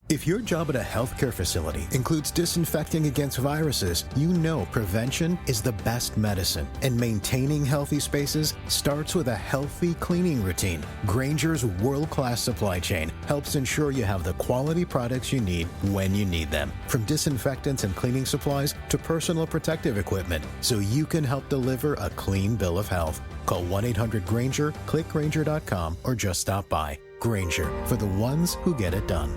If your job at a healthcare facility includes disinfecting against viruses, you know prevention is the best medicine. And maintaining healthy spaces starts with a healthy cleaning routine. Grainger's world-class supply chain helps ensure you have the quality products you need when you need them. From disinfectants and cleaning supplies to personal protective equipment, so you can help deliver a clean bill of health. Call 1-800-GRAINGER, click Grainger.com, or just stop by. Grainger, for the ones who get it done.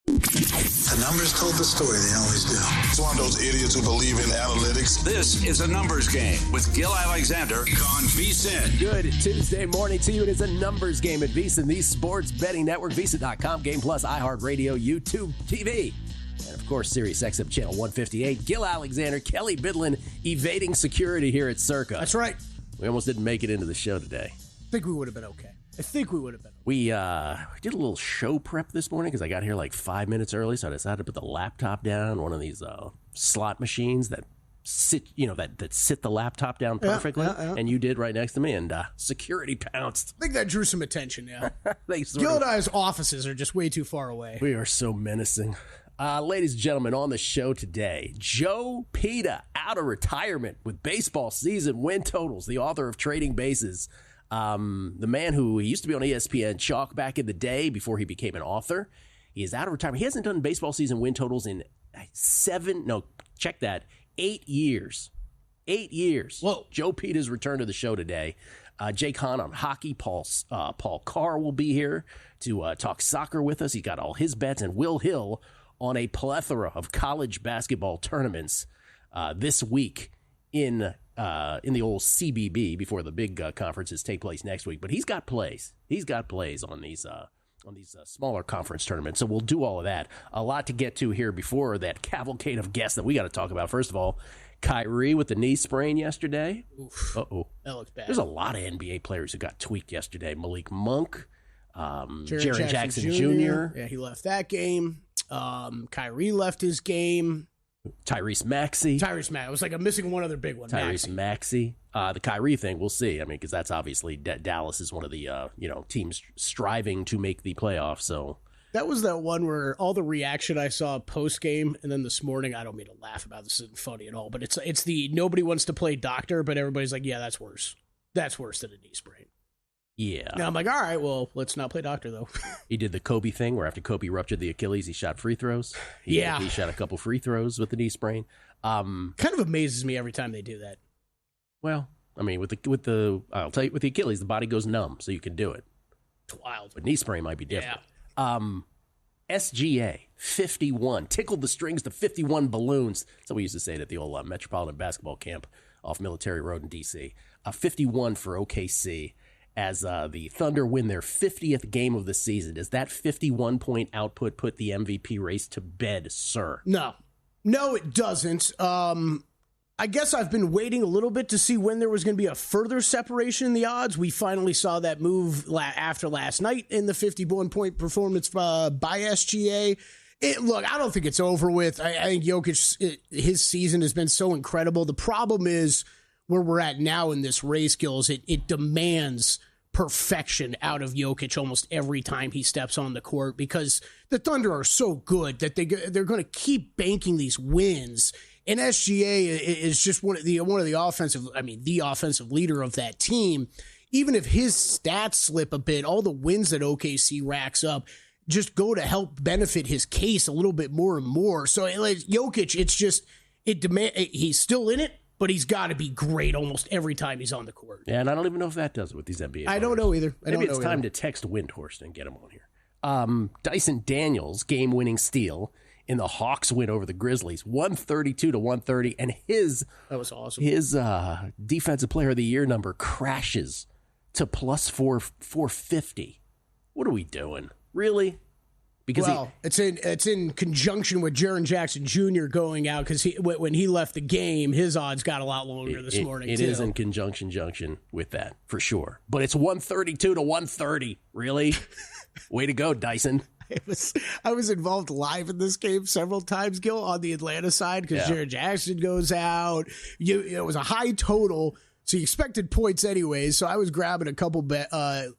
The numbers told the story. They always do. It's one of those idiots who believe in analytics. This is a numbers game with Gill Alexander on VSiN. Good Tuesday morning to you. It is a numbers game at VSiN, the sports betting network, VSiN.com, Game Plus, iHeartRadio, YouTube, TV. And, of course, SiriusXM Channel 158. Gill Alexander, Kelley, Bydlon, evading security here at Circa. That's right. We almost didn't make it into the show today. I think we would have been okay. We did a little show prep this morning because I got here like 5 minutes early, so I decided to put the laptop down, one of these slot machines that sit the laptop down perfectly, and you did right next to me, and security pounced. I think that drew some attention, yeah. Gill and I's offices are just way too far away. We are so menacing. Ladies and gentlemen, on the show today, Joe Peta out of retirement with baseball season win totals, the author of Trading Bases. The man who he used to be on ESPN Chalk back in the day before he became an author. He is out of retirement. He hasn't done baseball season win totals in 8 years. 8 years. Whoa. Joe Peta's returned to the show today. Jake Hahn on hockey. Paul Carr will be here to talk soccer with us. He's got all his bets. And Will Hill on a plethora of college basketball tournaments this week in the old CBB before the big conferences take place next week. But he's got plays. He's got plays on these smaller conference tournaments. So we'll do all of that. A lot to get to here before that cavalcade of guests that we got to talk about. First of all, Kyrie with the knee sprain yesterday. Oof. Uh-oh. That looks bad. There's a lot of NBA players who got tweaked yesterday. Malik Monk, Jaren Jackson Jr. Yeah, he left that game. Kyrie left his game. Tyrese Maxey. It was like I'm missing one other big one. Tyrese Maxey. The Kyrie thing, we'll see. I mean, because that's obviously Dallas is one of the teams striving to make the playoffs. So that was that one where all the reaction I saw post game, and then this morning, I don't mean to laugh about this, isn't funny at all, but it's the nobody wants to play doctor, but everybody's like, yeah, that's worse. That's worse than a knee sprain. Yeah. Now I'm like, all right, well, let's not play doctor, though. He did the Kobe thing where after Kobe ruptured the Achilles, he shot free throws. He shot a couple free throws with the knee sprain. Kind of amazes me every time they do that. Well, I mean, with the I'll tell you, with the Achilles, the body goes numb, so you can do it. It's wild. But knee sprain might be different. Yeah. SGA 51 tickled the strings to 51 balloons. That's what we used to say at the old Metropolitan Basketball Camp off Military Road in D.C. 51 for OKC. As the Thunder win their 50th game of the season. Does that 51-point output put the MVP race to bed, sir? No, it doesn't. I guess I've been waiting a little bit to see when there was going to be a further separation in the odds. We finally saw that move after last night in the 51-point performance by SGA. Look, I don't think it's over with. I think Jokic, his season has been so incredible. The problem is where we're at now in this race, Gills, it demands perfection out of Jokic almost every time he steps on the court because the Thunder are so good that they're going to keep banking these wins. And SGA is just one of the offensive leader of that team. Even if his stats slip a bit, all the wins that OKC racks up just go to help benefit his case a little bit more and more. So Jokic, he's still in it. But he's got to be great almost every time he's on the court. Yeah, and I don't even know if that does it with these NBA players. I don't know either. Maybe it's time to text Windhorst and get him on here. Dyson Daniels, game-winning steal in the Hawks win over the Grizzlies, 132-130, and that was awesome. His defensive player of the year number crashes to plus 450. What are we doing? Really? Because it's in conjunction with Jaren Jackson Jr. going out because when he left the game, his odds got a lot longer this morning. It is in conjunction with that for sure. But it's 132-130. Really? Way to go, Dyson. I was involved live in this game several times, Gill, on the Atlanta side because Jaren Jackson goes out. It was a high total. So you expected points anyways. So I was grabbing a couple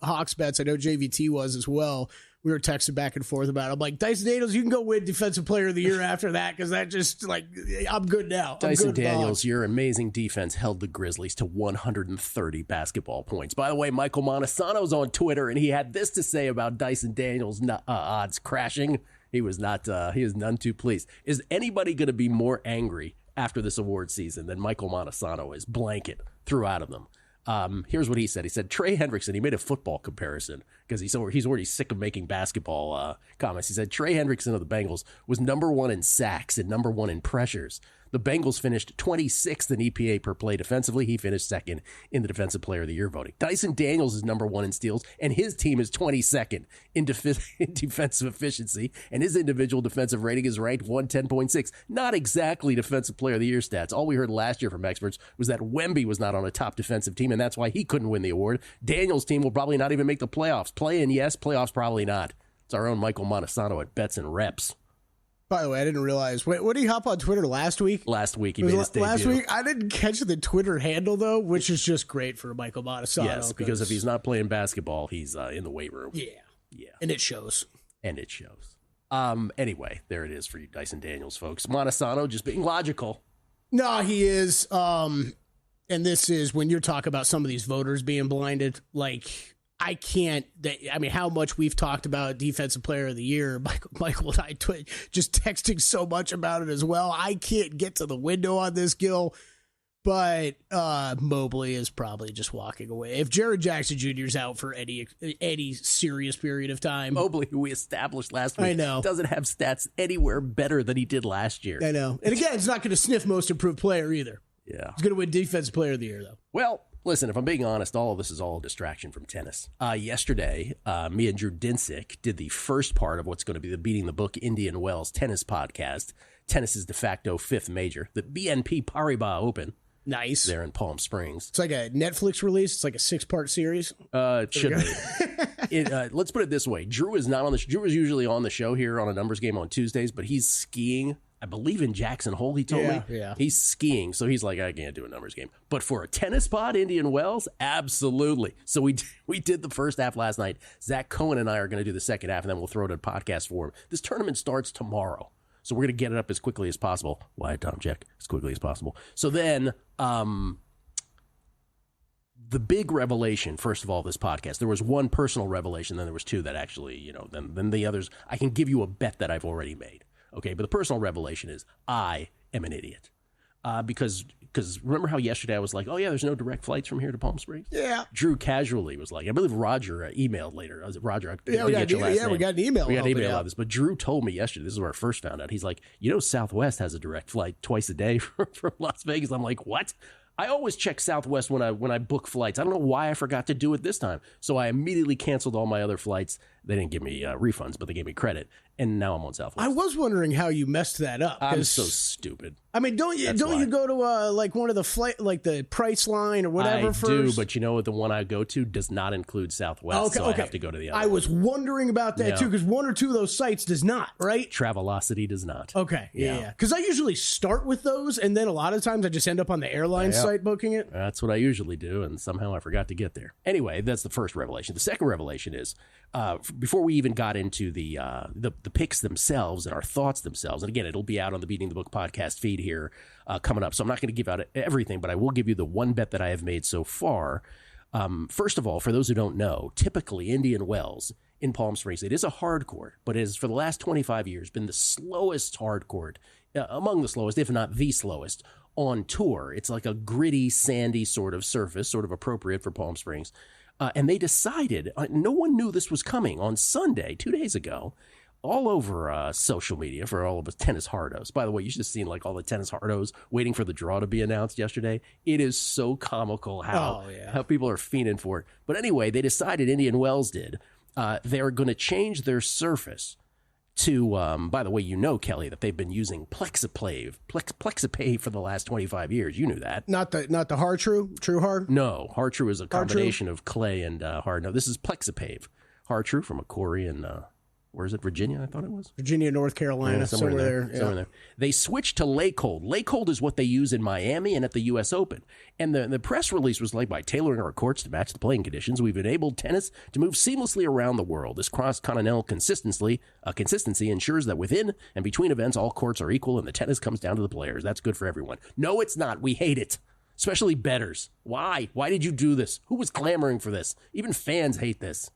Hawks bets. I know JVT was as well. We were texting back and forth about it. I'm like, Dyson Daniels, you can go win Defensive Player of the Year after that because that just, like, I'm good now. Dyson Daniels, your amazing defense held the Grizzlies to 130 basketball points. By the way, Michael Montesano's on Twitter, and he had this to say about Dyson Daniels' odds crashing. He was none too pleased. Is anybody going to be more angry after this award season than Michael Montesano is? Blanket threw out of them. Here's what he said. He said, Trey Hendrickson, he made a football comparison because he's already sick of making basketball comments. He said, Trey Hendrickson of the Bengals was number 1 in sacks and number 1 in pressures. The Bengals finished 26th in EPA per play defensively. He finished second in the Defensive Player of the Year voting. Dyson Daniels is number 1 in steals, and his team is 22nd in defensive efficiency, and his individual defensive rating is ranked 110.6. Not exactly Defensive Player of the Year stats. All we heard last year from experts was that Wemby was not on a top defensive team, and that's why he couldn't win the award. Daniels' team will probably not even make the playoffs. Play-in, yes. Playoffs, probably not. It's our own Michael Montesano at Bets and Reps. By the way, I didn't realize. Wait, what did he hop on Twitter last week? Last week, he made his debut. Last week, I didn't catch the Twitter handle, though, which is just great for Michael Montesano. Yes, because if he's not playing basketball, he's in the weight room. Yeah. And it shows. Anyway, there it is for you, Dyson Daniels, folks. Montesano just being logical. No, he is. And this is when you're talking about some of these voters being blinded, like... I mean, how much we've talked about Defensive Player of the Year. Michael and I just texting so much about it as well. I can't get to the window on this, Gill, but Mobley is probably just walking away. If Jared Jackson Jr. is out for any serious period of time. Mobley, who we established last week, I know, doesn't have stats anywhere better than he did last year. I know. And again, it's not going to sniff Most Improved Player either. Yeah. He's going to win Defensive Player of the Year, though. Well, listen, if I'm being honest, all of this is all a distraction from tennis. Yesterday, me and Drew Dinsick did the first part of what's going to be the Beating the Book Indian Wells tennis podcast. Tennis's de facto 5th major, the BNP Paribas Open. Nice. There in Palm Springs. It's like a Netflix release. It's like a 6-part series. It should be. Let's put it this way. Drew is not on the Drew is usually on the show here on a numbers game on Tuesdays, but he's skiing. I believe in Jackson Hole, he told me. Yeah. He's skiing, so he's like, I can't do a numbers game. But for a tennis pod, Indian Wells, absolutely. So we did the first half last night. Zach Cohen and I are going to do the second half, and then we'll throw it in podcast form. This tournament starts tomorrow, so we're going to get it up as quickly as possible. Why, Tom Jack? As quickly as possible. So then the big revelation, first of all, this podcast, there was one personal revelation, then there was two that actually, then the others, I can give you a bet that I've already made. Okay, but the personal revelation is I am an idiot. Because remember how yesterday I was like, oh, yeah, there's no direct flights from here to Palm Springs? Yeah. Drew casually was like, I believe Roger emailed later. Was it Roger? We got an email. We got an email about this. But Drew told me yesterday, this is where I first found out. He's like, Southwest has a direct flight twice a day from Las Vegas. I'm like, what? I always check Southwest when I book flights. I don't know why I forgot to do it this time. So I immediately canceled all my other flights. They didn't give me refunds, but they gave me credit. And now I'm on Southwest. I was wondering how you messed that up. I'm so stupid. I mean, don't you go to like one of the flight, like the Price line or whatever first? I do, but the one I go to does not include Southwest, I have to go to the other I was wondering about that too, because one or two of those sites does not, right? Travelocity does not. Okay, yeah. Because I usually start with those, and then a lot of times I just end up on the airline site booking it. That's what I usually do, and somehow I forgot to get there. Anyway, that's the first revelation. The second revelation is, before we even got into the picks themselves and our thoughts themselves, and again, it'll be out on the Beating the Book podcast feed here coming up, so I'm not going to give out everything, but I will give you the one bet that I have made so far. First of all, for those who don't know, typically Indian Wells in Palm Springs, it is a hard court, but it has for the last 25 years been the slowest hard court, among the slowest, if not the slowest, on tour. It's like a gritty, sandy sort of surface, sort of appropriate for Palm Springs. And they decided, no one knew this was coming on Sunday, 2 days ago, all over social media for all of us tennis hardos. By the way, you should have seen like all the tennis hardos waiting for the draw to be announced yesterday. It is so comical how people are fiending for it. But anyway, they decided, Indian Wells did, they're going to change their surface to, by the way, Kelley, that they've been using Plexipave for the last 25 years. You knew that. Not the hard true hard? No, hard true is a combination of clay and hard. No, this is Plexipave. Hard true from a Korean Where is it? Virginia, I thought it was. Virginia, North Carolina, somewhere there. Yeah. Somewhere there. They switched to lake hold. Lake hold is what they use in Miami and at the U.S. Open. And the press release was like, by tailoring our courts to match the playing conditions, we've enabled tennis to move seamlessly around the world. This cross-continental consistency ensures that within and between events, all courts are equal and the tennis comes down to the players. That's good for everyone. No, it's not. We hate it. Especially bettors. Why? Why did you do this? Who was clamoring for this? Even fans hate this.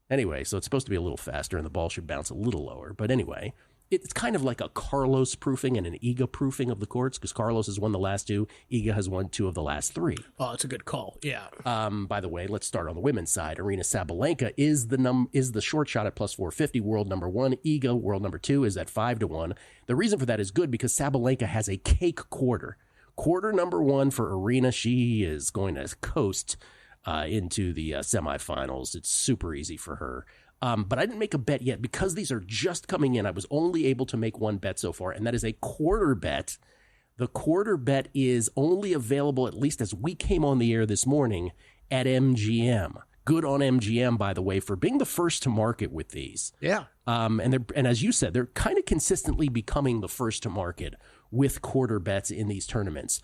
Anyway, so it's supposed to be a little faster and the ball should bounce a little lower. But anyway, it's kind of like a Carlos proofing and an Iga proofing of the courts, because Carlos has won the last 2. Iga has won 2 of the last 3. Oh, it's a good call. Yeah. By the way, let's start on the women's side. Arina Sabalenka is the short shot at plus 450, world number 1. Iga, world number 2, is at 5-1. The reason for that is good because Sabalenka has a cake quarter. Quarter number 1 for Arina. She is going to coast into the semifinals. It's super easy for her. But I didn't make a bet yet because these are just coming in. I was only able to make one bet so far, and that is a quarter bet. The quarter bet is only available, at least as we came on the air this morning, at MGM. Good on MGM, by the way, for being the first to market with these. Yeah. And as you said, they're kind of consistently becoming the first to market with quarter bets in these tournaments.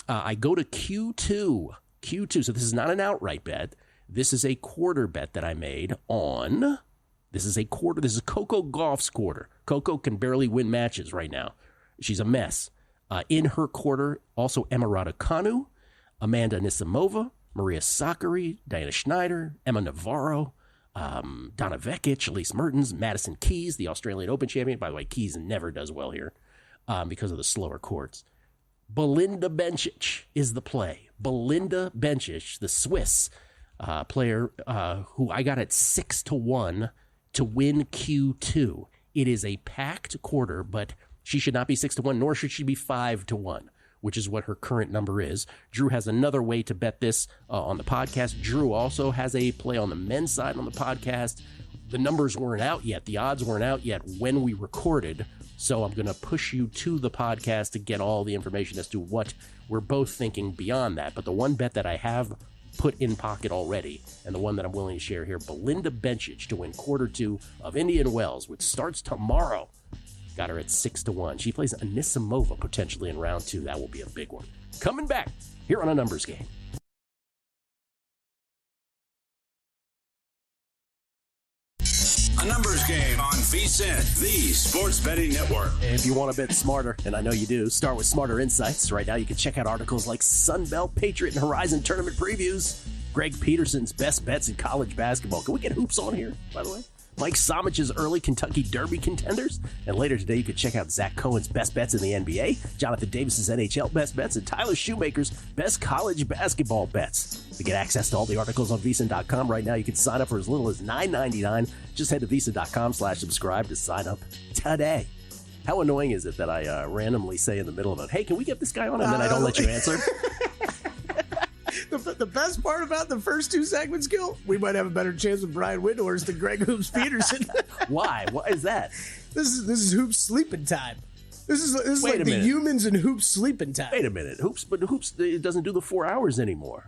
I go to Q2. So this is not an outright bet. This is a quarter bet that I made on. This is Coco Gauff's quarter. Coco can barely win matches right now. She's a mess. In her quarter, also Emma Raducanu, Amanda Anisimova, Maria Sakkari, Diana Schneider, Emma Navarro, Donna Vekic, Elise Mertens, Madison Keys, the Australian Open champion. By the way, Keys never does well here because of the slower courts. Belinda Bencic is the play. Belinda Bencic, the Swiss player who I got at 6-1 to win Q2. It is a packed quarter, but she should not be 6-1, nor should she be 5-1, which is what her current number is. Drew has another way to bet this on the podcast. Drew also has a play on the men's side on the podcast. The numbers weren't out yet. The odds weren't out yet when we recorded. So I'm going to push you to the podcast to get all the information as to what we're both thinking beyond that. But the one bet that I have put in pocket already, and the one that I'm willing to share here, Belinda Bencic to win quarter 2 of Indian Wells, which starts tomorrow. Got her at 6-1. She plays Anisimova potentially in round 2. That will be a big one. Coming back here on A Numbers Game. A Numbers Game on VSiN, the Sports Betting Network. If you want to bet smarter, and I know you do, start with Smarter Insights. Right now you can check out articles like Sunbelt, Patriot, and Horizon tournament previews, Greg Peterson's best bets in college basketball. Can we get hoops on here, by the way? Mike Somich's early Kentucky Derby contenders. And later today, you can check out Zach Cohen's best bets in the NBA, Jonathan Davis's NHL best bets, and Tyler Shoemaker's best college basketball bets. To get access to all the articles on VSiN.com right now, you can sign up for as little as $9.99. Just head to VSiN.com/subscribe to sign up today. How annoying is it that I randomly say in the middle of it, hey, can we get this guy on? And then I don't let you answer. The best part about the first 2 segments, Gill, we might have a better chance with Brian Windhorst than Greg Hoops Peterson. Why? What is that? This is Hoops sleeping time. This is like the humans and Hoops sleeping time. Wait a minute. Hoops it doesn't do the 4 hours anymore.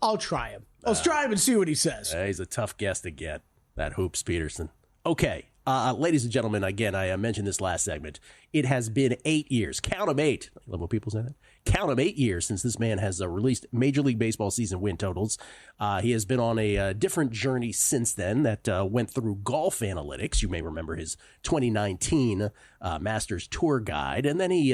I'll try him. I'll try him and see what he says. He's a tough guest to get, that Hoops Peterson. Okay. Ladies and gentlemen, again, I mentioned this last segment. It has been 8 years. Count them 8. I love when people say that. Count them 8 years since this man has released Major League Baseball season win totals. He has been on a different journey since then that went through golf analytics. You may remember his 2019 Masters Tour Guide. And then he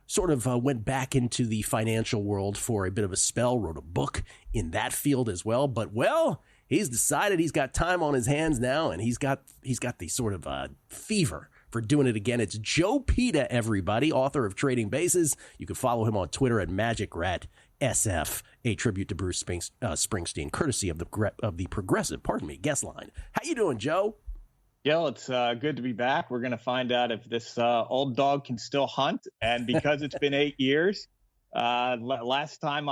sort of went back into the financial world for a bit of a spell, wrote a book in that field as well. But, he's decided he's got time on his hands now, and he's got the sort of fever for doing it again. It's Joe Peta, everybody, author of Trading Bases. You can follow him on Twitter at MagicRatSF, a tribute to Bruce Springsteen, courtesy of the Progressive, guest line. How you doing, Joe? Gill, it's good to be back. We're going to find out if this old dog can still hunt, and because it's been 8 years, last time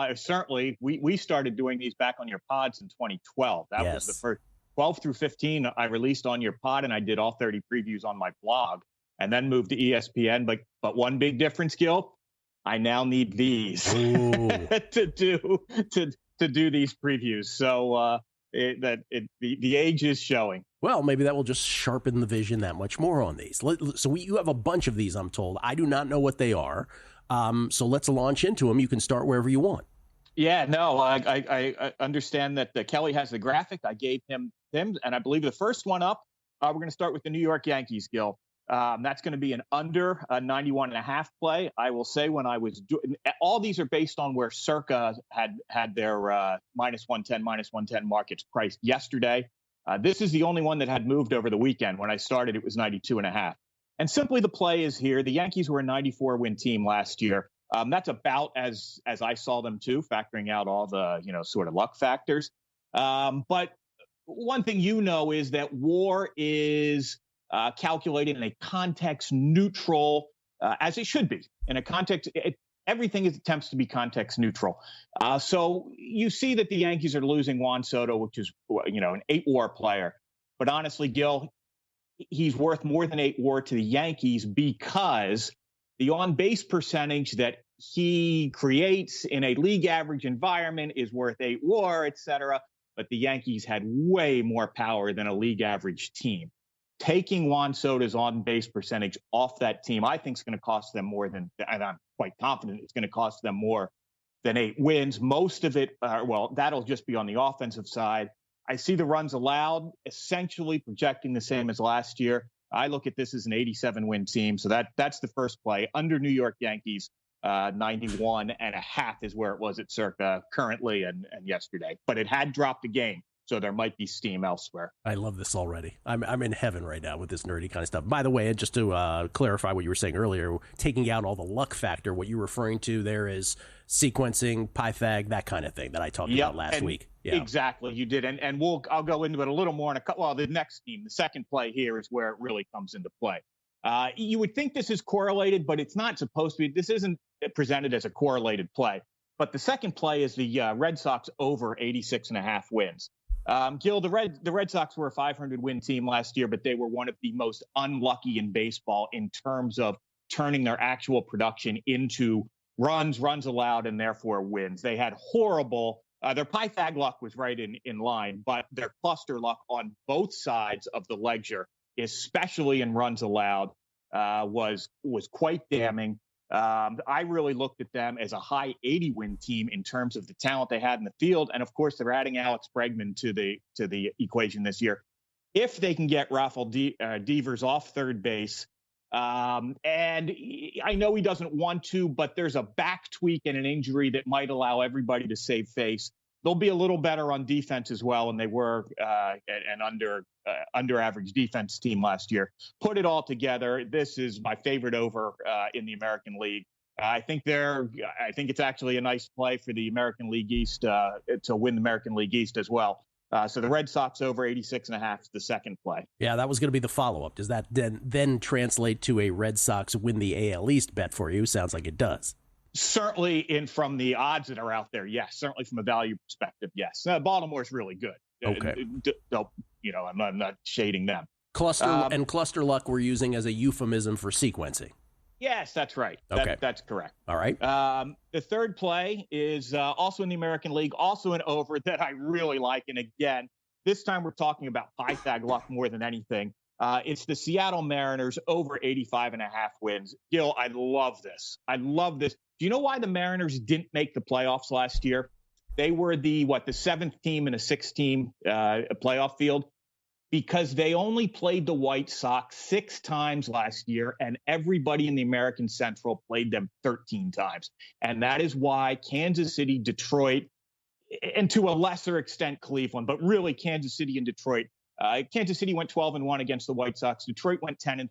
we started doing these back on your pods in 2012. That was the first 12 through 15 I released on your pod, and I did all 30 previews on my blog, and then moved to ESPN. But one big difference, Gill, I now need these to do these previews. So the age is showing. Well, maybe that will just sharpen the vision that much more on these. So you have a bunch of these, I'm told. I do not know what they are. So let's launch into them. You can start wherever you want. Yeah, no, I understand that Kelley has the graphic. I gave him them, and I believe the first one up, we're going to start with the New York Yankees, Gill. That's going to be an under 91.5 play. I will say when I was doing all these are based on where Circa had their -110 markets priced yesterday. This is the only one that had moved over the weekend. When I started, it was 92.5. And simply the play is here. The Yankees were a 94-win team last year. That's about as I saw them too, factoring out all the sort of luck factors. But one thing is that WAR is calculated in a context neutral, as it should be. In a context, everything attempts to be context neutral. So you see that the Yankees are losing Juan Soto, which is an 8 WAR player. But honestly, Gill, he's worth more than 8 WAR to the Yankees because the on-base percentage that he creates in a league average environment is worth 8 WAR, et cetera. But the Yankees had way more power than a league average team. Taking Juan Soto's on-base percentage off that team, I think is going to cost them more than, and I'm quite confident it's going to cost them more than 8 wins. Most of it, that'll just be on the offensive side. I see the runs allowed essentially projecting the same as last year. I look at this as an 87-win team, so that's the first play. Under New York Yankees, 91.5 is where it was at Circa currently and yesterday. But it had dropped a game, so there might be steam elsewhere. I love this already. I'm in heaven right now with this nerdy kind of stuff. By the way, and just to clarify what you were saying earlier, taking out all the luck factor, what you're referring to there is sequencing, Pythag, that kind of thing that I talked about last week. Yeah. Exactly, you did, and I'll go into it a little more in a couple. Well, the next team, the second play here is where it really comes into play. You would think this is correlated, but it's not supposed to be. This isn't presented as a correlated play. But the second play is the Red Sox over 86.5 wins. Gill, the Red Sox were a 500-win team last year, but they were one of the most unlucky in baseball in terms of turning their actual production into runs allowed, and therefore wins. They had horrible. Their Pythag luck was right in line, but their cluster luck on both sides of the ledger, especially in runs allowed, was quite damning. I really looked at them as a high 80-win team in terms of the talent they had in the field, and of course they're adding Alex Bregman to the equation this year. If they can get Rafael Devers off third base, and I know he doesn't want to, but there's a back tweak and an injury that might allow everybody to save face. They'll be a little better on defense as well, and they were an under average defense team last year. Put it all together, this is my favorite over in the American League. I think it's actually a nice play for the American League East to win the American League East as well. So the Red Sox over 86.5 is the second play. Yeah, that was going to be the follow-up. Does that then translate to a Red Sox win the AL East bet for you? Sounds like it does. Certainly, from the odds that are out there, yes. Certainly from a value perspective, yes. Baltimore's really good. Okay. I'm not shading them. Cluster luck we're using as a euphemism for sequencing. Yes, that's right. Okay. That's correct. All right. The third play is also in the American League, also an over that I really like. And again, this time we're talking about Pythag luck more than anything. It's the Seattle Mariners over 85.5 wins. Gill, I love this. Do you know why the Mariners didn't make the playoffs last year? They were the 7th team in a 6-team playoff field, because they only played the White Sox 6 times last year, and everybody in the American Central played them 13 times. And that is why Kansas City, Detroit, and to a lesser extent Cleveland, but really Kansas City and Detroit. Kansas City went 12-1 against the White Sox. Detroit went 10-3.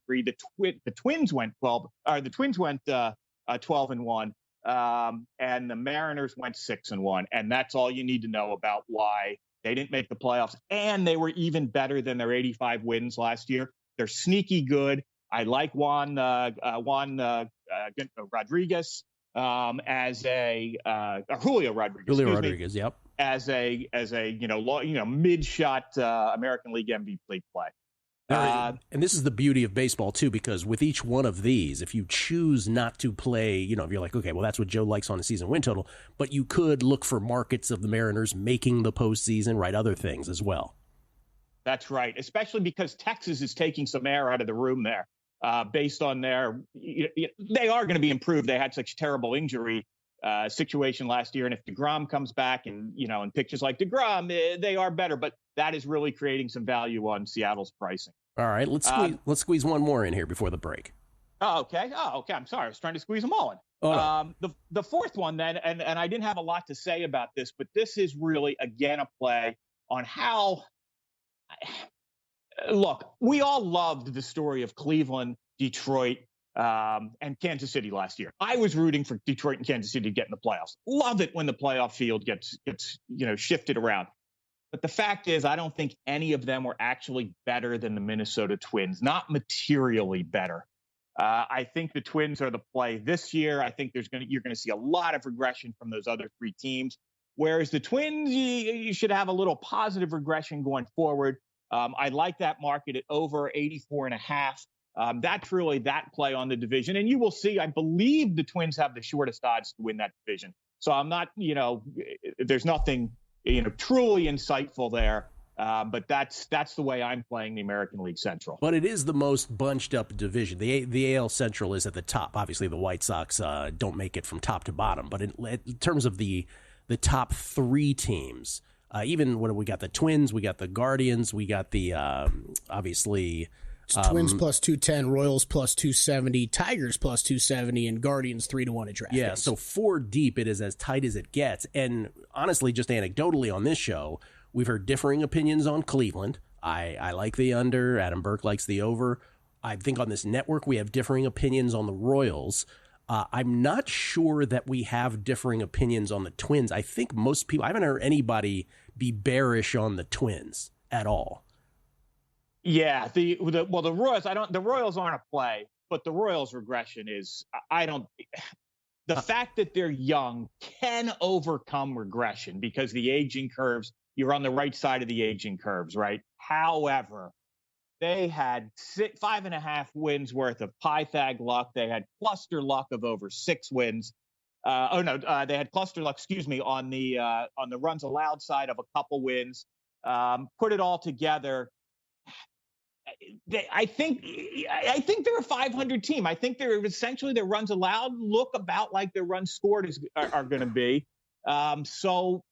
The Twins went 12-1. And the Mariners went 6-1. And that's all you need to know about why they didn't make the playoffs. And they were even better than their 85 wins last year. They're sneaky good. I like Juan Rodriguez as a Julio Rodriguez. Julio Rodriguez, yep. As a mid shot American League MVP play. And this is the beauty of baseball too, because with each one of these, if you choose not to play, if you're like, okay, well, that's what Joe likes on the season win total, but you could look for markets of the Mariners making the postseason, right? Other things as well. That's right. Especially because Texas is taking some air out of the room there, based on they are going to be improved. They had such terrible injury situation last year. And if DeGrom comes back and pitches like DeGrom, they are better. But that is really creating some value on Seattle's pricing. All right, let's squeeze one more in here before the break. Oh, okay. I'm sorry. I was trying to squeeze them all in. Oh, no. The fourth one then, and I didn't have a lot to say about this, but this is really, again, a play on how – look, we all loved the story of Cleveland, Detroit, and Kansas City last year. I was rooting for Detroit and Kansas City to get in the playoffs. Love it when the playoff field gets shifted around. But the fact is, I don't think any of them were actually better than the Minnesota Twins, not materially better. I think the Twins are the play this year. I think you're going to see a lot of regression from those other three teams, whereas the Twins, you should have a little positive regression going forward. I like that market at over 84.5. That's really that play on the division. And you will see, I believe the Twins have the shortest odds to win that division. So I'm not, there's nothing, truly insightful there. But that's the way I'm playing the American League Central. But it is the most bunched up division. The AL Central is at the top. Obviously, the White Sox don't make it from top to bottom. But in terms of the top three teams, even when we got the Twins, we got the Guardians, we got the obviously. Twins plus 210, Royals plus 270, Tigers plus 270, and Guardians 3-1 at DraftKings. Yeah, so 4 deep, it is as tight as it gets. And honestly, just anecdotally on this show, we've heard differing opinions on Cleveland. I like the under. Adam Burke likes the over. I think on this network we have differing opinions on the Royals. I'm not sure that we have differing opinions on the Twins. I think most people, I haven't heard anybody be bearish on the Twins at all. Yeah, the Royals, the Royals aren't a play, but the Royals regression is, the fact that they're young can overcome regression because the aging curves, you're on the right side of the aging curves, right? However, they had 5.5 wins worth of Pythag luck. They had cluster luck of over 6 wins. They had cluster luck, on the runs allowed side of a couple wins. Put it all together. I think they're a 500 team. I think they're essentially their runs allowed look about like their runs scored are going to be. So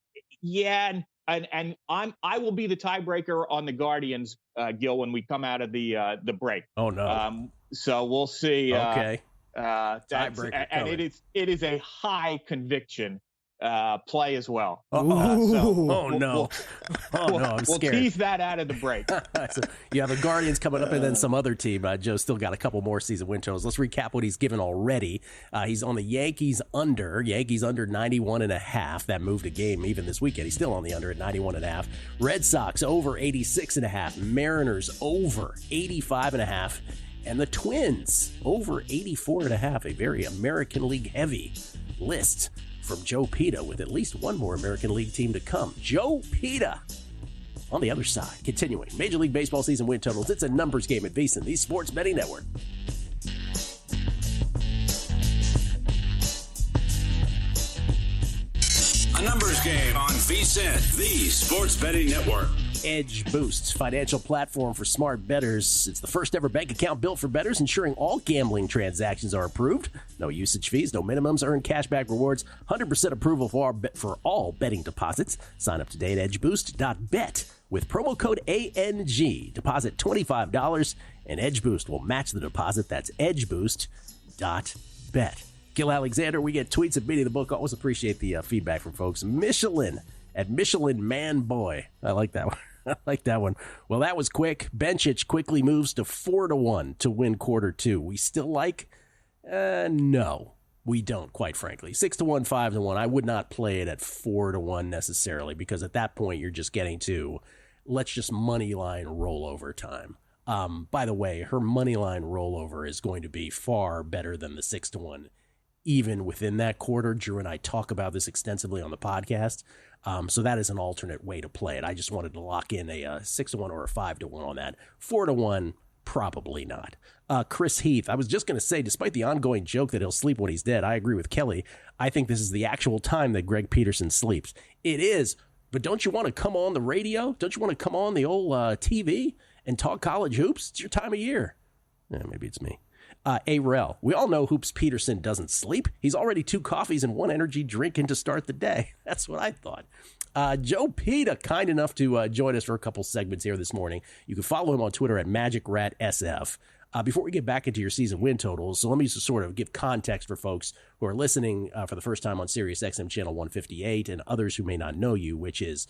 yeah, and I will be the tiebreaker on the Guardians, Gill, when we come out of the break. Oh no. So we'll see. Okay. Tiebreaker, and it is a high conviction play as well. No, I'm scared. We'll tease that out of the break. So you have the Guardians coming up and then some other team. Joe's still got a couple more season win totals. Let's recap what he's given already. He's on the Yankees under 91.5. That moved a game even this weekend. He's still on the under at 91.5. Red Sox over 86.5. Mariners over 85.5. And the Twins over 84.5. A very American League heavy list from Joe Peta, with at least one more American League team to come. Joe Peta on the other side. Continuing Major League Baseball season win totals. It's a numbers game at VSiN, the Sports Betting Network. A numbers game on VSiN, the Sports Betting Network. Edge Boost, financial platform for smart bettors. It's the first ever bank account built for bettors, ensuring all gambling transactions are approved. No usage fees, no minimums, earn cashback rewards, 100% approval for all betting deposits. Sign up today at edgeboost.bet with promo code ANG. Deposit $25 and Edge Boost will match the deposit. That's edgeboost.bet. Gill Alexander, we get tweets at Beating the Book. Always appreciate the feedback from folks. Michelin at Michelin Man Boy. I like that one. I like that one. Well, that was quick. Benchich quickly moves to 4-1 to win Q2. We still like? No, we don't, quite frankly. 6-1, 5-1. I would not play it at 4-1 necessarily, because at that point you're just getting to, let's just money line rollover time. By the way, her money line rollover is going to be far better than the 6-1. Even within that quarter, Drew and I talk about this extensively on the podcast. So that is an alternate way to play it. I just wanted to lock in a 6-1 or a 5-1 on that. 4-1, probably not. Chris Heath, I was just going to say, despite the ongoing joke that he'll sleep when he's dead, I agree with Kelley. I think this is the actual time that Greg Peterson sleeps. It is But don't you want to come on the radio? Don't you want to come on the old TV and talk college hoops? It's your time of year. Yeah, maybe it's me. A-Rel, we all know Hoops Peterson doesn't sleep. He's already 2 coffees and 1 energy drink in to start the day. That's what I thought. Joe Peta, kind enough to join us for a couple segments here this morning. You can follow him on Twitter at MagicRatSF. Before we get back into your season win totals, so let me just sort of give context for folks who are listening for the first time on SiriusXM channel 158 and others who may not know you, which is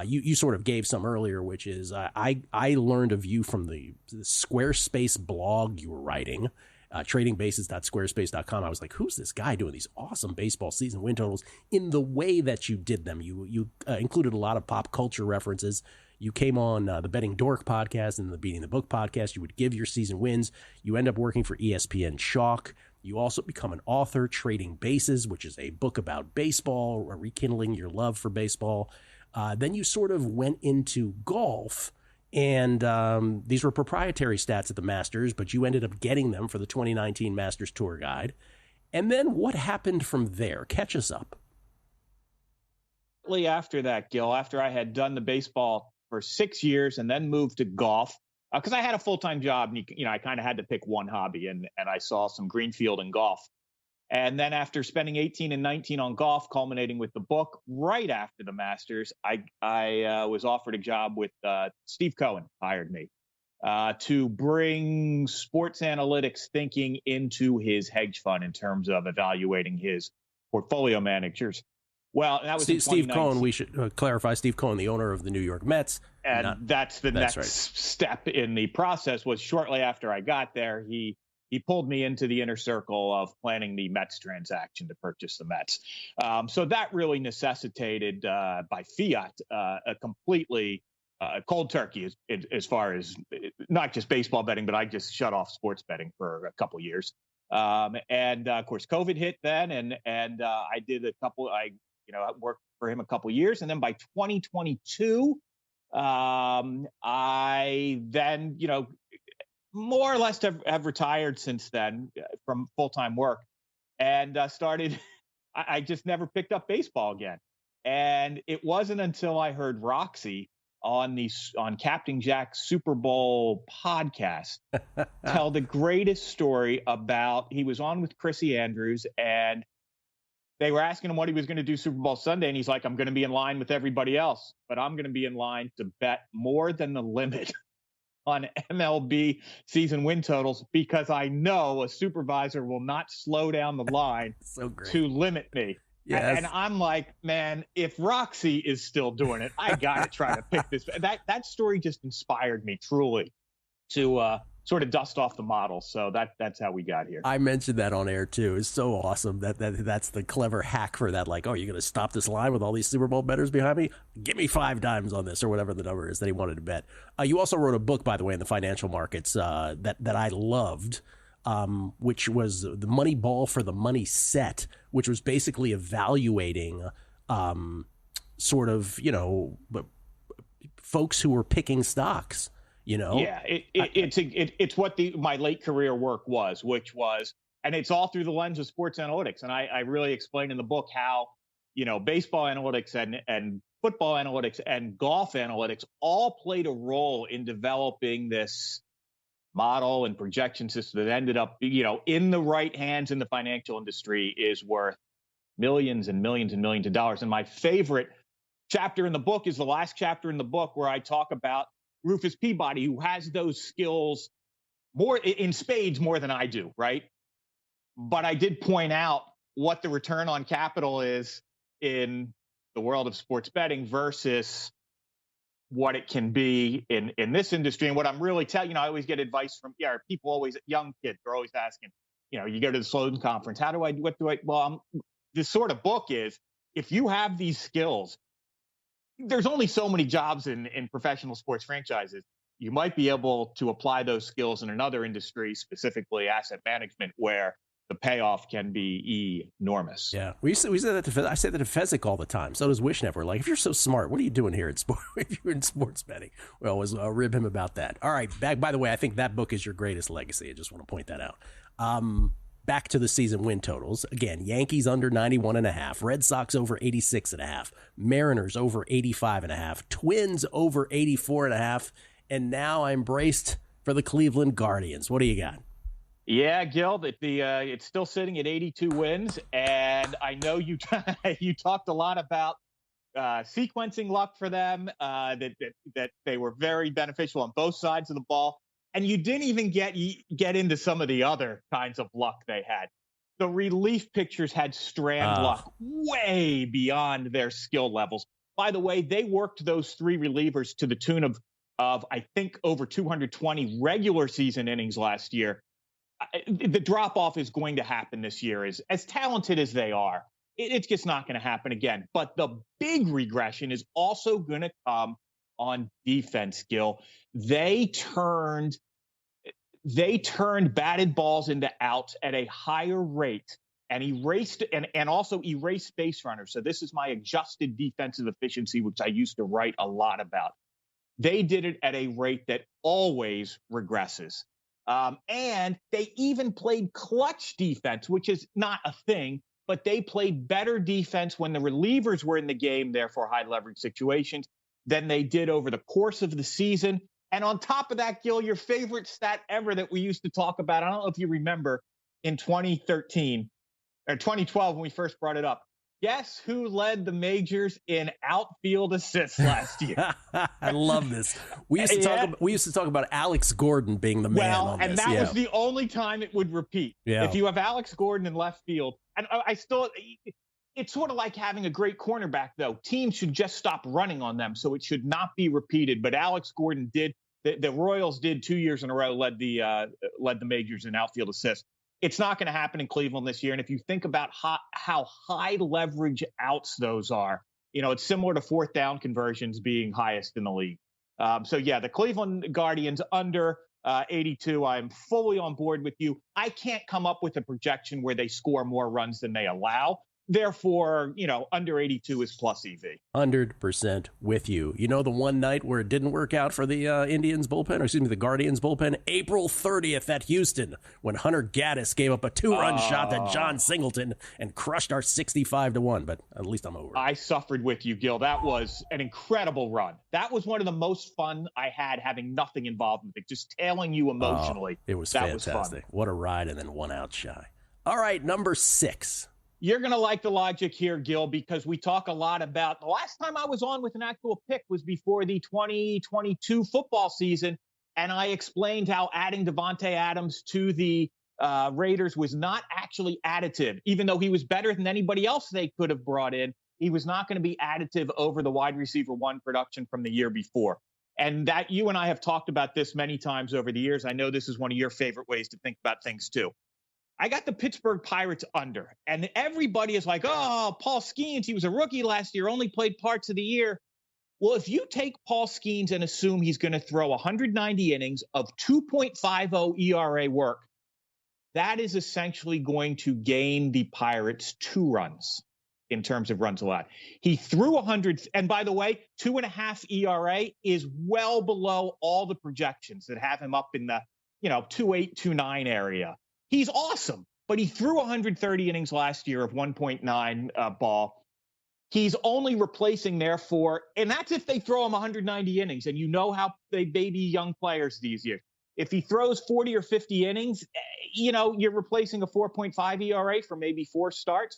you sort of gave some earlier, which is I learned of you from the Squarespace blog you were writing, tradingbases.squarespace.com. I was like, who's this guy doing these awesome baseball season win totals in the way that you did them? You included a lot of pop culture references. You came on the Betting Dork podcast and the Beating the Book podcast. You would give your season wins. You end up working for ESPN Chalk. You also become an author, Trading Bases, which is a book about baseball, rekindling your love for baseball. Then you sort of went into golf, and these were proprietary stats at the Masters, but you ended up getting them for the 2019 Masters Tour Guide. And then what happened from there? Catch us up. After that, Gill, after I had done the baseball for 6 years and then moved to golf, because I had a full-time job, and I kind of had to pick one hobby, and I saw some greenfield in golf. And then after spending 18 and 19 on golf, culminating with the book, right after the Masters, I was offered a job with Steve Cohen, hired me to bring sports analytics thinking into his hedge fund in terms of evaluating his portfolio managers. Well, that was Steve Cohen. We should clarify. Steve Cohen, the owner of the New York Mets, and that's the next right. step in the process. Was shortly after I got there, he pulled me into the inner circle of planning the Mets transaction to purchase the Mets. So that really necessitated, by fiat, a completely cold turkey as far as not just baseball betting, but I just shut off sports betting for a couple years. And of course, COVID hit then, and I did a couple. I worked for him a couple years, and then by 2022, I then more or less have retired since then from full-time work, and started. I just never picked up baseball again, and it wasn't until I heard Roxy on Captain Jack's Super Bowl podcast tell the greatest story about. He was on with Chrissy Andrews, and they were asking him what he was going to do Super Bowl Sunday, and he's like, "I'm going to be in line with everybody else, but I'm going to be in line to bet more than the limit on MLB season win totals because I know a supervisor will not slow down the line to limit me." Yes. And I'm like, man, if Roxy is still doing it, I got to try to pick this. That story just inspired me truly to sort of dust off the model. So that's how we got here. I mentioned that on air too. It's so awesome that's the clever hack for that. Like, oh, you're going to stop this line with all these Super Bowl bettors behind me? Give me 5 dimes on this, or whatever the number is that he wanted to bet. You also wrote a book, by the way, in the financial markets that I loved, which was the Moneyball for the Money Set, which was basically evaluating sort of, folks who were picking stocks. Yeah, it's what my late career work was, and it's all through the lens of sports analytics. And I really explain in the book how, baseball analytics and football analytics and golf analytics all played a role in developing this model and projection system that ended up, in the right hands in the financial industry is worth millions and millions and millions of dollars. And my favorite chapter in the book is the last chapter in the book where I talk about Rufus Peabody, who has those skills more in spades more than I do, right? But I did point out what the return on capital is in the world of sports betting versus what it can be in this industry. And what I'm really telling, I always get advice from people, always young kids, they're always asking, you go to the Sloan conference, this sort of book is, if you have these skills, there's only so many jobs in professional sports franchises. You might be able to apply those skills in another industry, specifically asset management, where the payoff can be enormous. Yeah, we say that I say that to Fezzik all the time. So does Wishnev. We're like, if you're so smart, what are you doing here at sport? If you're in sports betting, we always rib him about that. All right, by the way, I think that book is your greatest legacy. I just want to point that out. back to the season win totals. Again, Yankees under 91.5, Red Sox over 86.5, Mariners over 85.5, Twins over 84.5, and now I'm braced for the Cleveland Guardians. What do you got? Yeah, Gill, it's still sitting at 82 wins, and I know you you talked a lot about sequencing luck for them, that they were very beneficial on both sides of the ball, and you didn't even get into some of the other kinds of luck they had. The relief pitchers had strand luck way beyond their skill levels. By the way, they worked those three relievers to the tune of I think over 220 regular season innings last year. The drop-off is going to happen this year. As talented as they are, it's just not going to happen again. But the big regression is also going to come on defense, Gill. They turned batted balls into outs at a higher rate and erased and also erased base runners. So this is my adjusted defensive efficiency, which I used to write a lot about. They did it at a rate that always regresses. And they even played clutch defense, which is not a thing, but they played better defense when the relievers were in the game, therefore high leverage situations, than they did over the course of the season. And on top of that, Gill, your favorite stat ever that we used to talk about, I don't know if you remember, in 2013 or 2012 when we first brought it up. Guess who led the majors in outfield assists last year? I love this. We used to talk about Alex Gordon being the man on this. And that was the only time it would repeat. Yeah. If you have Alex Gordon in left field, and it's sort of like having a great cornerback, though. Teams should just stop running on them, so it should not be repeated. But Alex Gordon did. The Royals did 2 years in a row, led the majors in outfield assists. It's not going to happen in Cleveland this year. And if you think about how high leverage outs those are, it's similar to fourth down conversions being highest in the league. The Cleveland Guardians under 82. I'm fully on board with you. I can't come up with a projection where they score more runs than they allow. Therefore, under 82 is plus EV. 100% with you. The one night where it didn't work out for the the Guardians bullpen, April 30th at Houston, when Hunter Gaddis gave up a 2-run shot to John Singleton and crushed our 65-1. But at least I'm over it. I suffered with you, Gill. That was an incredible run. That was one of the most fun I had, having nothing involved with it, just tailing you emotionally. It was fantastic. Was fun. What a ride, and then 1 out shy. All right, number 6. You're going to like the logic here, Gill, because we talk a lot about the last time I was on with an actual pick was before the 2022 football season. And I explained how adding Devontae Adams to the Raiders was not actually additive. Even though he was better than anybody else they could have brought in, he was not going to be additive over the wide receiver 1 production from the year before. And that you and I have talked about this many times over the years. I know this is one of your favorite ways to think about things, too. I got the Pittsburgh Pirates under, and everybody is like, oh, Paul Skeens, he was a rookie last year, only played parts of the year. Well, if you take Paul Skeens and assume he's going to throw 190 innings of 2.50 ERA work, that is essentially going to gain the Pirates 2 runs in terms of runs allowed. He threw 100, and by the way, 2.5 ERA is well below all the projections that have him up in the 2.8, 2.9 area. He's awesome, but he threw 130 innings last year of 1.9 ball. He's only replacing, therefore, and that's if they throw him 190 innings, and you know how they baby young players these years. If he throws 40 or 50 innings, you're replacing a 4.5 ERA for maybe 4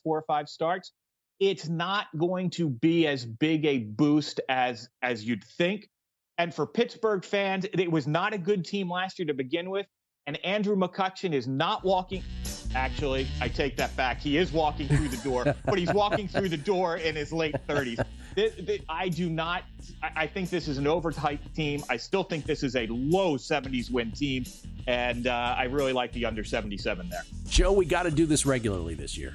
or 5 starts. It's not going to be as big a boost as you'd think. And for Pittsburgh fans, it was not a good team last year to begin with. And Andrew McCutchen is not walking. Actually, I take that back. He is walking through the door, but he's walking through the door in his late 30s. I think this is an overhyped team. I still think this is a low 70s win team. And I really like the under 77 there. Joe, we got to do this regularly this year.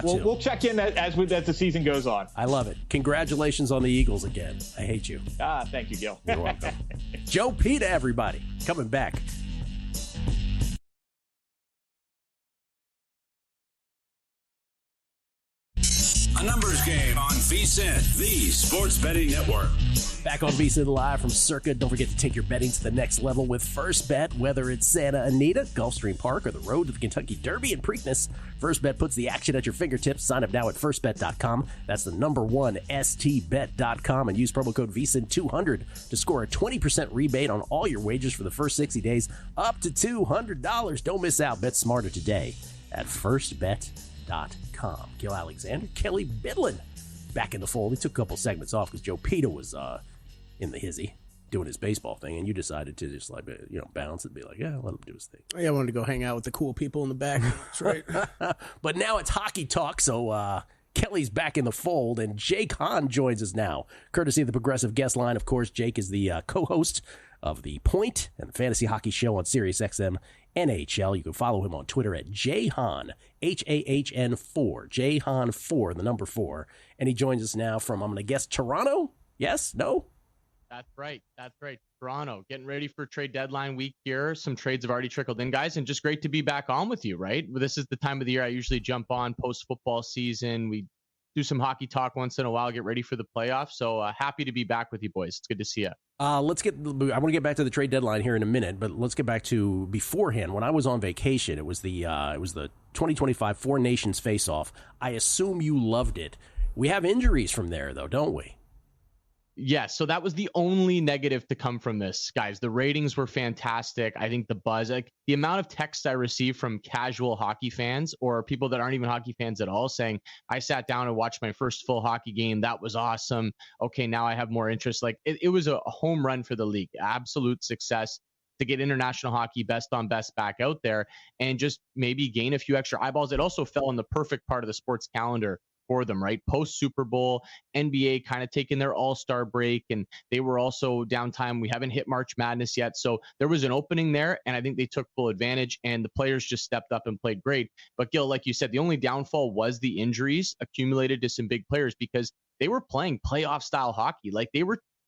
We'll check in as the season goes on. I love it. Congratulations on the Eagles again. I hate you. Thank you, Gill. You're welcome. Joe Peta, everybody, coming back. A numbers game on VSiN, the sports betting network. Back on VSiN Live from Circa. Don't forget to take your betting to the next level with First Bet. Whether it's Santa Anita, Gulfstream Park, or the road to the Kentucky Derby and Preakness, First Bet puts the action at your fingertips. Sign up now at firstbet.com. That's the number one, stbet.com, and use promo code VSiN200 to score a 20% rebate on all your wagers for the first 60 days, up to $200. Don't miss out. Bet smarter today at firstbet.com. Gill Alexander, Kelley, Bydlon back in the fold. He took a couple segments off because Joe Peta was in the hizzy doing his baseball thing, and you decided to just bounce and be like, yeah, let him do his thing. Yeah, I wanted to go hang out with the cool people in the back. That's right. But now it's hockey talk, so Kelley's back in the fold, and Jake Hahn joins us now, courtesy of the Progressive Guest Line. Of course, Jake is the co-host of The Point and the Fantasy Hockey Show on SiriusXM NHL. You can follow him on Twitter at jhahn, HAHN4, jhahn4, the number 4. And he joins us now from, I'm going to guess, Toronto? Yes? No? That's right. Toronto, getting ready for trade deadline week here. Some trades have already trickled in, guys, and just great to be back on with you, right? This is the time of the year I usually jump on post-football season. We do some hockey talk once in a while, get ready for the playoffs. So happy to be back with you, boys. It's good to see you. I want to get back to the trade deadline here in a minute, but let's get back to beforehand. When I was on vacation, it was the 2025 Four Nations face-off. I assume you loved it. We have injuries from there, though, don't we? Yes, so that was the only negative to come from this, guys. The ratings were fantastic. I think the buzz, the amount of texts I received from casual hockey fans or people that aren't even hockey fans at all saying, I sat down and watched my first full hockey game. That was awesome. Okay, now I have more interest. It was a home run for the league. Absolute success to get international hockey best on best back out there and just maybe gain a few extra eyeballs. It also fell in the perfect part of the sports calendar for them, right? Post Super Bowl, NBA kind of taking their all-star break, and they were also downtime. We haven't hit March Madness yet. So there was an opening there, and I think they took full advantage, and the players just stepped up and played great. But Gill, like you said, the only downfall was the injuries accumulated to some big players because they were playing playoff style hockey.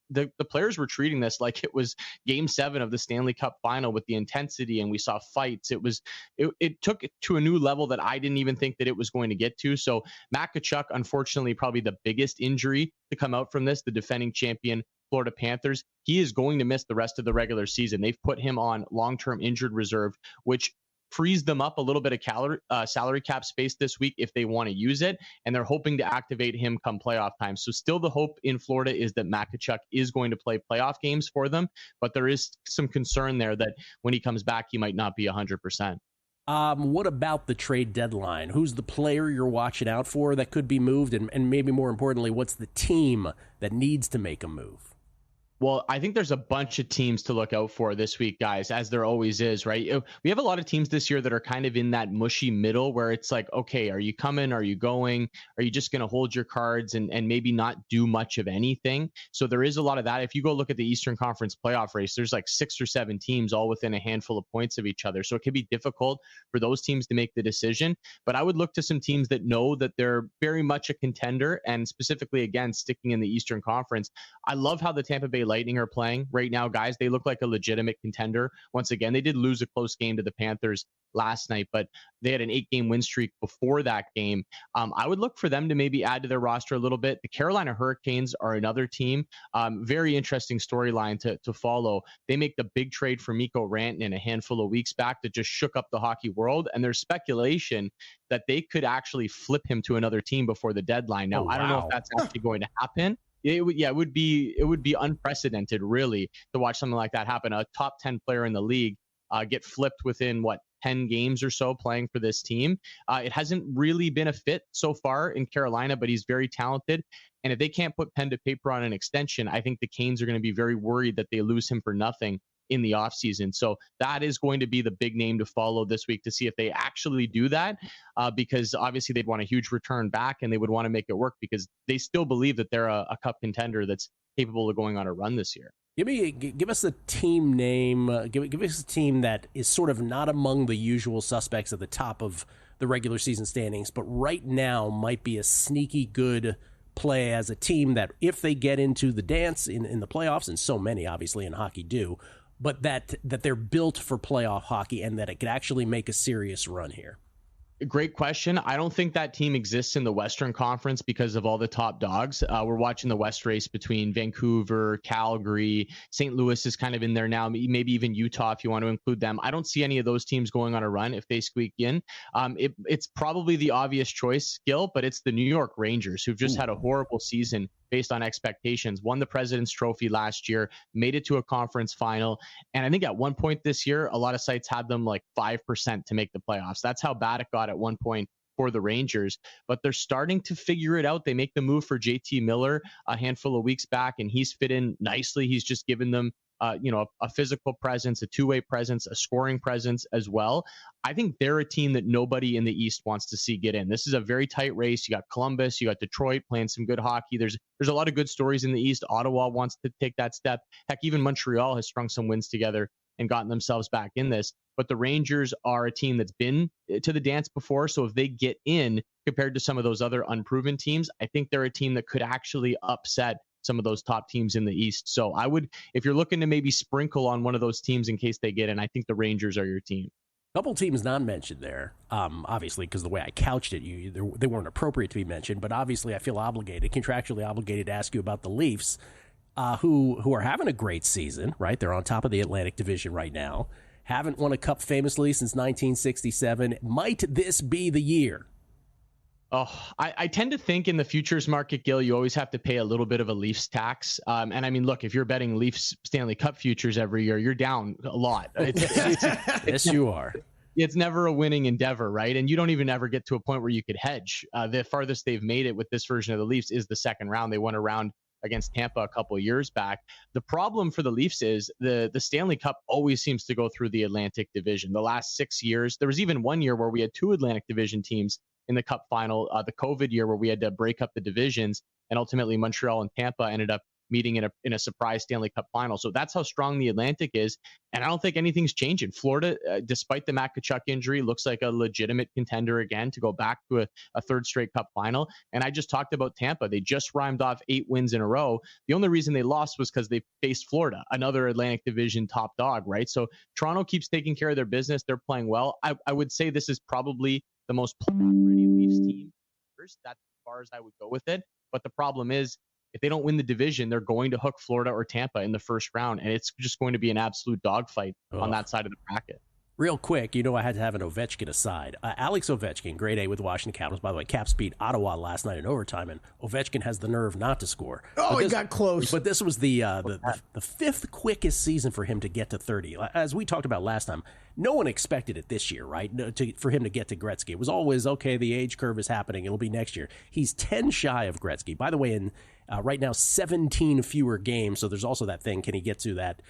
The players were treating this like it was Game 7 of the Stanley Cup final with the intensity, and we saw fights. It took it to a new level that I didn't even think that it was going to get to. So Matt Tkachuk, unfortunately, probably the biggest injury to come out from this, the defending champion Florida Panthers. He is going to miss the rest of the regular season. They've put him on long-term injured reserve, which frees them up a little bit of salary cap space this week if they want to use it, and they're hoping to activate him come playoff time. So still the hope in Florida is that Matt Tkachuk is going to play playoff games for them, but there is some concern there that when he comes back, he might not be 100%. What about the trade deadline? Who's the player you're watching out for that could be moved, and maybe more importantly, what's the team that needs to make a move? Well, I think there's a bunch of teams to look out for this week, guys, as there always is, right? We have a lot of teams this year that are kind of in that mushy middle where it's like, okay, are you coming? Are you going? Are you just going to hold your cards and maybe not do much of anything? So there is a lot of that. If you go look at the Eastern Conference playoff race, there's like 6 or 7 teams all within a handful of points of each other. So it can be difficult for those teams to make the decision. But I would look to some teams that know that they're very much a contender, and specifically, again, sticking in the Eastern Conference. I love how the Tampa Bay Lightning are playing right now, guys. They look like a legitimate contender. Once again, they did lose a close game to the Panthers last night, but they had an 8-game win streak before that game. I would look for them to maybe add to their roster a little bit. The Carolina Hurricanes are another team. Very interesting storyline to follow. They make the big trade for Mikko Rantanen a handful of weeks back that just shook up the hockey world, and there's speculation that they could actually flip him to another team before the deadline. Now, I don't know if that's actually going to happen. It would be unprecedented, really, to watch something like that happen. A top 10 player in the league get flipped within 10 games or so playing for this team. It hasn't really been a fit so far in Carolina, but he's very talented. And if they can't put pen to paper on an extension, I think the Canes are going to be very worried that they lose him for nothing in the offseason. So that is going to be the big name to follow this week to see if they actually do that, because obviously they'd want a huge return back and they would want to make it work because they still believe that they're a cup contender that's capable of going on a run this year. Give us a team name. Give us a team that is sort of not among the usual suspects at the top of the regular season standings, but right now might be a sneaky good play as a team that if they get into the dance in the playoffs, and so many obviously in hockey do, but that they're built for playoff hockey and that it could actually make a serious run here. Great question. I don't think that team exists in the Western Conference because of all the top dogs. We're watching the West race between Vancouver, Calgary, St. Louis is kind of in there now, maybe even Utah if you want to include them. I don't see any of those teams going on a run if they squeak in. It's probably the obvious choice, Gill, but it's the New York Rangers who've just had a horrible season based on expectations, won the President's Trophy last year, made it to a conference final. And I think at one point this year, a lot of sites had them like 5% to make the playoffs. That's how bad it got at one point for the Rangers, but they're starting to figure it out. They make the move for JT Miller a handful of weeks back, and he's fit in nicely. He's just given them a physical presence, a two-way presence, a scoring presence as well. I think they're a team that nobody in the East wants to see get in. This is a very tight race. You got Columbus, you got Detroit playing some good hockey. There's a lot of good stories in the East. Ottawa wants to take that step. Heck, even Montreal has strung some wins together and gotten themselves back in this. But the Rangers are a team that's been to the dance before. So if they get in compared to some of those other unproven teams, I think they're a team that could actually upset some of those top teams in the East. So I would, if you're looking to maybe sprinkle on one of those teams in case they get in, I think the Rangers are your team. Couple teams not mentioned there, obviously, because the way I couched it, they weren't appropriate to be mentioned. But obviously, I feel obligated, contractually obligated, to ask you about the Leafs, who are having a great season. Right, they're on top of the Atlantic Division right now. Haven't won a cup famously since 1967. Might this be the year? Oh, I tend to think in the futures market, Gill, you always have to pay a little bit of a Leafs tax. And I mean, look, if you're betting Leafs Stanley Cup futures every year, you're down a lot. Yes, you are. It's never a winning endeavor, right? And you don't even ever get to a point where you could hedge. The farthest they've made it with this version of the Leafs is the second round. They won a round against Tampa a couple of years back. The problem for the Leafs is the Stanley Cup always seems to go through the Atlantic Division. The last 6 years, there was even one year where we had two Atlantic Division teams in the Cup final, the COVID year where we had to break up the divisions, and ultimately Montreal and Tampa ended up meeting in a surprise Stanley Cup final. So that's how strong the Atlantic is, and I don't think anything's changing. Florida, despite the Matt Tkachuk injury, looks like a legitimate contender again to go back to a third straight Cup final. And I just talked about Tampa. They just rhymed off 8 wins in a row. The only reason they lost was because they faced Florida, another Atlantic Division top dog, right? So Toronto keeps taking care of their business. They're playing well. I would say this is probably the most playoff-ready Leafs team. That's as far as I would go with it. But the problem is, if they don't win the division, they're going to hook Florida or Tampa in the first round, and it's just going to be an absolute dogfight on that side of the bracket. Real quick, I had to have an Ovechkin aside. Alex Ovechkin, grade A with the Washington Capitals. By the way, Caps beat Ottawa last night in overtime, and Ovechkin has the nerve not to score. Oh, he got close. But this was the fifth quickest season for him to get to 30. As we talked about last time, no one expected it this year, right? For him to get to Gretzky. It was always, okay, the age curve is happening. It'll be next year. He's 10 shy of Gretzky. By the way, right now, 17 fewer games. So there's also that thing. Can he get to that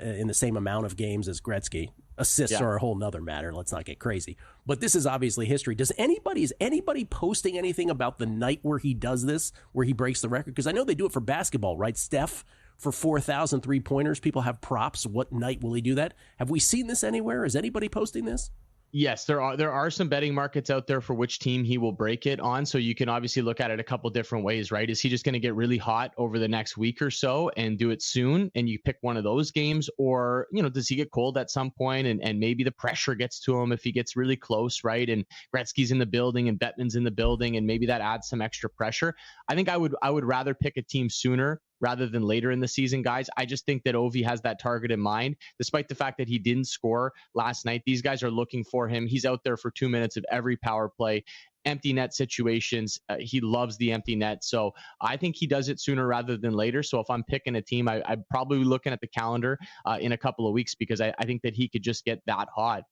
in the same amount of games as Gretzky? Assists are a whole nother matter. Let's not get crazy. But this is obviously history. Is anybody posting anything about the night where he does this, where he breaks the record? Because I know they do it for basketball, right? Steph, for 4,000 3-pointers, people have props. What night will he do that? Have we seen this anywhere? Is anybody posting this? Yes, there are some betting markets out there for which team he will break it on. So you can obviously look at it a couple different ways, right? Is he just going to get really hot over the next week or so and do it soon, and you pick one of those games? Or, does he get cold at some point and maybe the pressure gets to him if he gets really close, right? And Gretzky's in the building and Bettman's in the building, and maybe that adds some extra pressure. I think I would rather pick a team sooner rather than later in the season, guys. I just think that Ovi has that target in mind. Despite the fact that he didn't score last night, these guys are looking for him. He's out there for 2 minutes of every power play. Empty net situations. He loves the empty net. So I think he does it sooner rather than later. So if I'm picking a team, I'm probably looking at the calendar in a couple of weeks, because I think that he could just get that hot.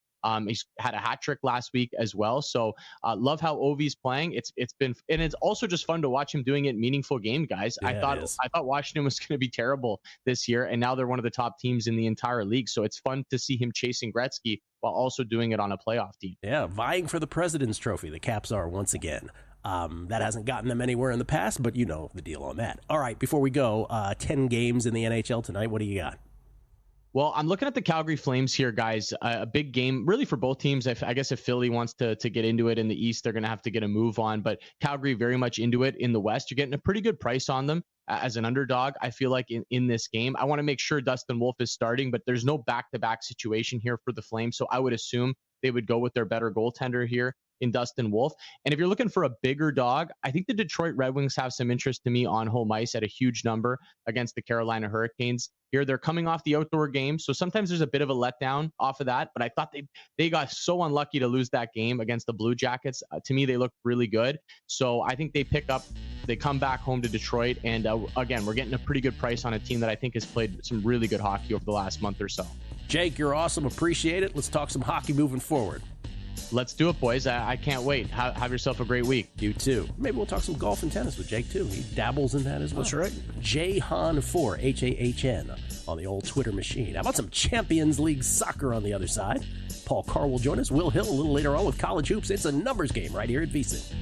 He's had a hat trick last week as well. So love how Ovi's playing. It's been, and it's also just fun to watch him doing it in meaningful game, guys. Yeah, I thought Washington was going to be terrible this year, and now they're one of the top teams in the entire league. So it's fun to see him chasing Gretzky while also doing it on a playoff team. Yeah, vying for the President's Trophy. The Caps are once again. That hasn't gotten them anywhere in the past, but you know the deal on that. All right, before we go, 10 games in the NHL tonight. What do you got? Well, I'm looking at the Calgary Flames here, guys. A big game, really, for both teams. I guess if Philly wants to get into it in the East, they're going to have to get a move on. But Calgary very much into it in the West. You're getting a pretty good price on them as an underdog, I feel like, in this game. I want to make sure Dustin Wolf is starting, but there's no back-to-back situation here for the Flames. So I would assume they would go with their better goaltender here in Dustin Wolf. And if you're looking for a bigger dog, I think the Detroit Red Wings have some interest to me on home ice at a huge number against the Carolina Hurricanes. Here, they're coming off the outdoor game, so sometimes there's a bit of a letdown off of that, but I thought they got so unlucky to lose that game against the Blue Jackets. To me, they looked really good. So I think they come back home to Detroit, and again, we're getting a pretty good price on a team that I think has played some really good hockey over the last month or so. Jake, you're awesome. Appreciate it. Let's talk some hockey moving forward. Let's do it, boys. I can't wait. Have yourself a great week. You too. Maybe we'll talk some golf and tennis with Jake too. He dabbles in that as well. That's right. Jake Hahn 4 Hahn on the old Twitter machine. How about some Champions League soccer on the other side? Paul Carr will join us. Will Hill a little later on with college hoops. It's a numbers game right here at VSiN.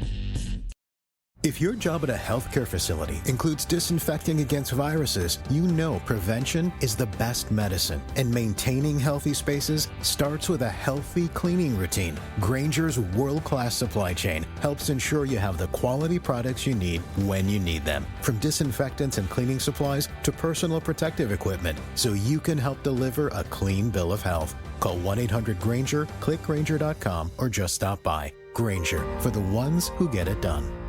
If your job at a healthcare facility includes disinfecting against viruses, you know prevention is the best medicine. And maintaining healthy spaces starts with a healthy cleaning routine. Grainger's world-class supply chain helps ensure you have the quality products you need when you need them. From disinfectants and cleaning supplies to personal protective equipment, so you can help deliver a clean bill of health. Call 1-800-GRAINGER, click Grainger.com, or just stop by. Grainger, for the ones who get it done.